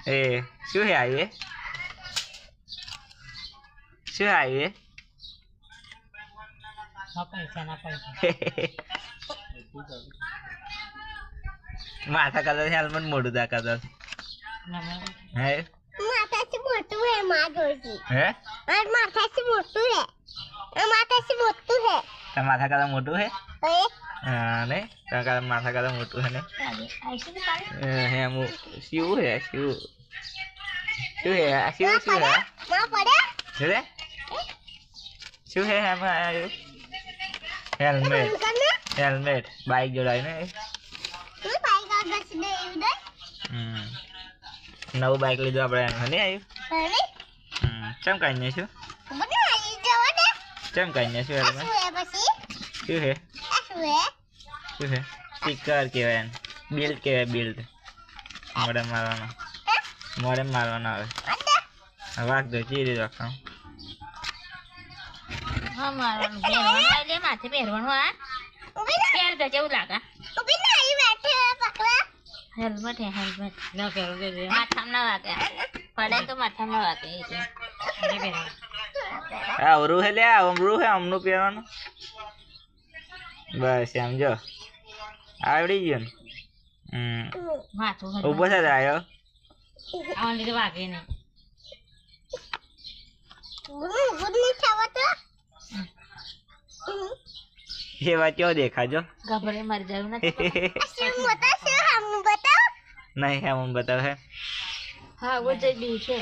એ શું હે આવ્યું એ શું આવ્યું એ માથા કલર હેલ્મેટ મોઢું દાખલ હે માથાથી મોટું હે માં જોજી હે માર માથાથી મોટું હે માથાથી મોટું હે તાર માથા કલર મોટું હે એ હા ને તાર માથા કલર મોટું હે ને હે મુ શું હે શું હે આ શું શું હે માં પડે રે શું હે આમાં આવ્યું હેલ્મેટ હેલ્મેટ બાઈક જોડાય ને તું બાઈક આગળ દે ઉદય નવું બાઈક લીધું આપણે હને આવ્યું અરે ચમ કાઢને શું મને આવી જવા દે ચમ કાઢને શું હેલ્મેટ શું હે પછી શું હે શું હે સ્ટીકર કહેવાય એને બિલ્ડ કહેવાય બિલ્ડ મોડે મારવાનો આવે વાગ દો ચીરી રાખો હા મારવાનું પહેરવાનું લે માથે પહેરવાનું આ પહેર તો કેવું લાગે ઉભી નહીં બેઠે પકડા હેલ્મેટ હે હેલ્મેટ ન પહેરવું કે માથામાં ના વાગે પડે તો માથામાં ના વાગે એટલે પહેરવાનું અવરું હે લે અમરું હે અમનું પહેરવાનું બસ સમજો આવડી ગયું ને માથું ઉભો છે આવ્યો આવા લીધે વાગે નહીં ગુડની ખાવતો એ વાત કેવો દેખાજો ગભરે મરી જાવ નથી શું બતા શું હમ બતાવ નહીં હે હું બતાવે હા वो जय बी છે